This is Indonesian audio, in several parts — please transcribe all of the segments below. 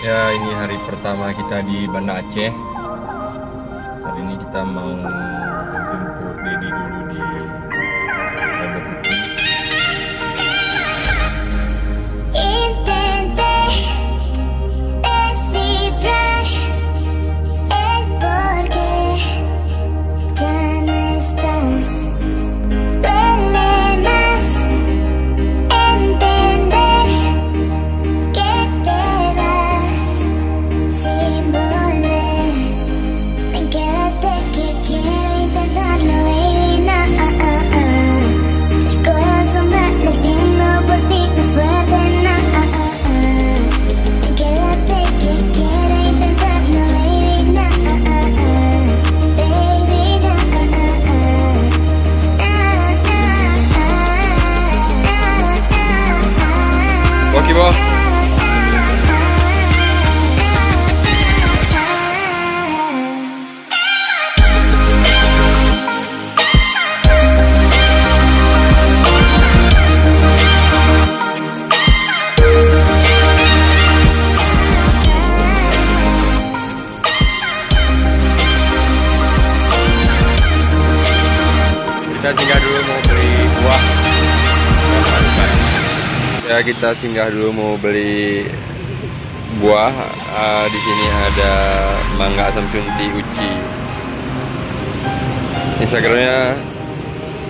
Ya, ini hari pertama kita di Banda Aceh. Hari ini kita mau jemput Dedi dulu di Rabakuti. Intenté descifrar el porqué ya no estás. Duele más entender que te vas sin volver. Ven, quédate que quiero intentarlo, baby. No, el corazón va latiendo por ti más fuerte. No, ven, quédate que quiero intentarlo, baby. No, baby, no, Oke, Bo. Kita singgah dulu mau beli buah. Ya, kita singgah dulu mau beli buah. Di sini ada mangga asam sunti uci. Instagramnya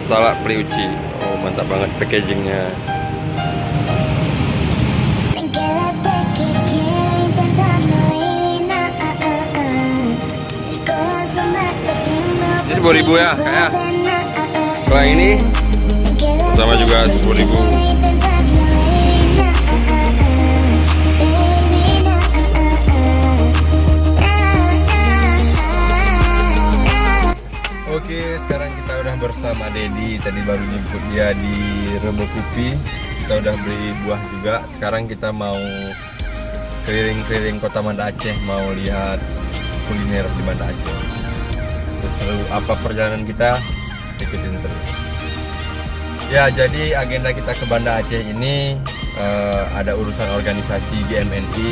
Salak Pri Uci. Oh, mantap banget packagingnya. ven, quédate que quiero intentarlo, baby. No, el corazón va latiendo Ini por 10.000 ti ya, más kayak. fuerte. No, Kalau yang ini ven, quédate sama juga 10.000. Oke, sekarang kita udah bersama Dedi. Tadi baru jemput dia di Rabakuti. Kita udah beli buah juga. Sekarang kita mau keliling-keliling kota Banda Aceh, mau lihat kuliner di Banda Aceh. Seseru apa perjalanan kita, ikutin terus. Ya, jadi agenda kita ke Banda Aceh ini ada urusan organisasi GMNI,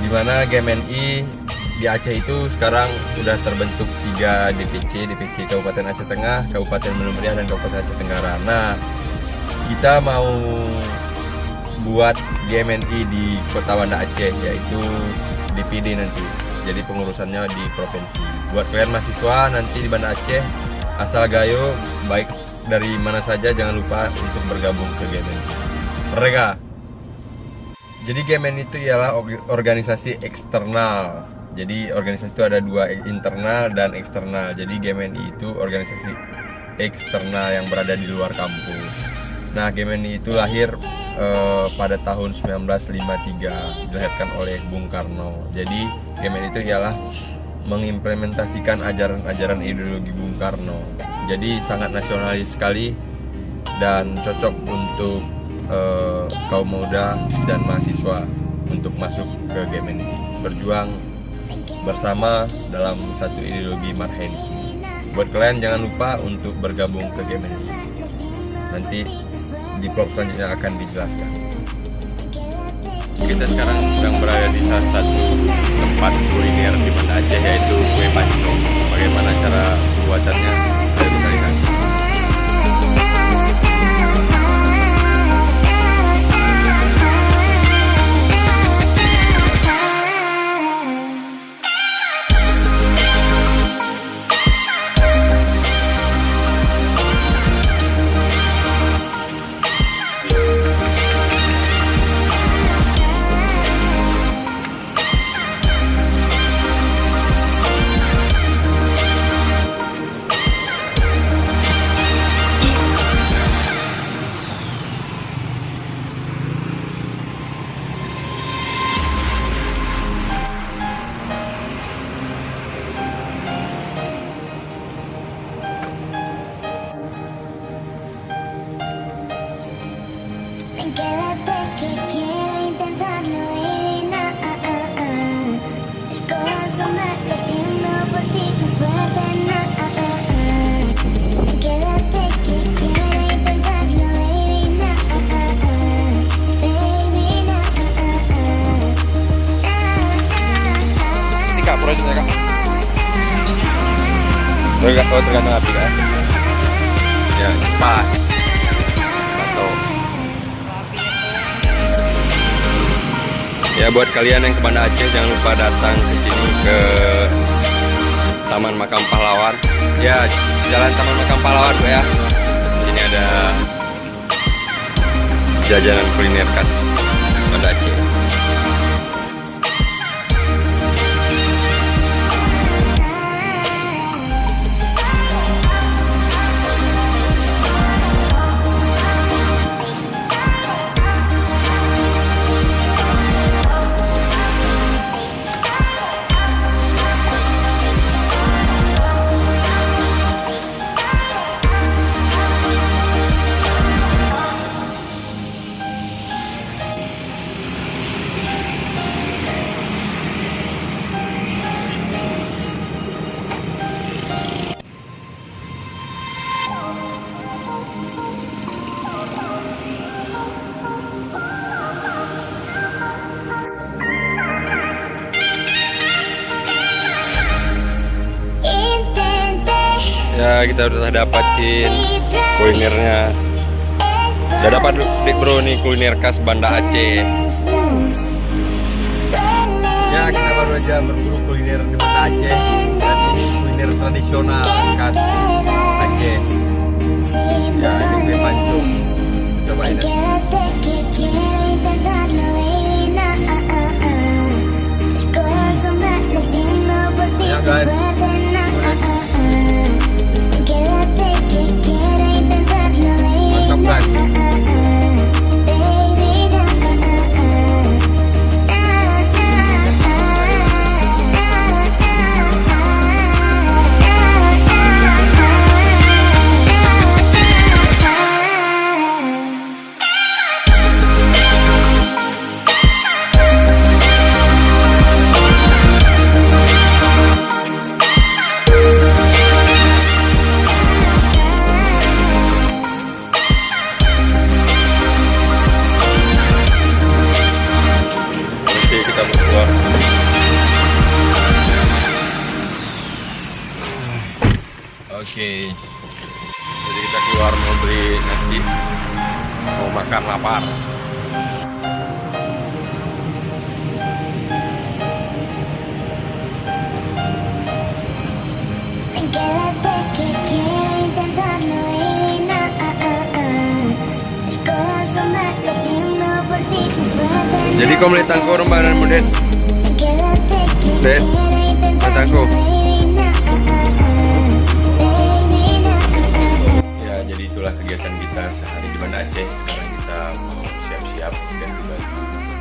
di mana GMNI di Aceh itu sekarang udah terbentuk 3 DPC Kabupaten Aceh Tengah, Kabupaten Bendungan Meriah, dan Kabupaten Aceh Tenggara. Nah, kita mau buat GMNI di Kota Banda Aceh, yaitu DPD nanti. Jadi pengurusannya di provinsi. Buat kalian mahasiswa nanti di Banda Aceh, asal gayo, baik dari mana saja, jangan lupa untuk bergabung ke GMNI. Mereka. Jadi GMNI itu ialah organisasi eksternal. Jadi organisasi itu ada 2, internal dan eksternal. Jadi GMNI itu organisasi eksternal yang berada di luar kampus. Nah, GMNI itu lahir pada tahun 1953, dilahirkan oleh Bung Karno. Jadi GMNI itu ialah mengimplementasikan ajaran-ajaran ideologi Bung Karno. Jadi sangat nasionalis sekali dan cocok untuk kaum muda dan mahasiswa untuk masuk ke GMNI, berjuang bersama dalam satu ideologi Marxisme. Buat kalian jangan lupa untuk bergabung ke GMNI. Nanti di vlog selanjutnya akan dijelaskan. Kita sekarang sedang berada di salah satu tempat kuliner di Banda Aceh, yaitu kue pancong. Bagaimana cara pembuatannya? Ayo kita lihat. kak prosesnya kak? Tergantung api kan? Ya cepat. Atau ya buat kalian yang ke Banda Aceh jangan lupa datang ke sini ke Taman Makam Pahlawan. Ya jalan Taman Makam Pahlawan Bu ya. Sini ada jajanan kuliner khas Banda Aceh. Ya kita udah dapatin kulinernya. Udah dapat dik bro nih kuliner khas Banda Aceh. Ya kita baru aja berburu kuliner di Banda Aceh dan ini kuliner tradisional khas Aceh. Ya ini kue pancung. Cobain deh. Ya guys. Mantap kan? Kita berdua. Oke. Jadi kita keluar mau beli nasi, mau makan lapar. Jadi kau melihat tangko rembaran muden, Den, tangko. Ya jadi itulah kegiatan kita sehari di Banda Aceh. Sekarang kita mau siap-siap ganti baju.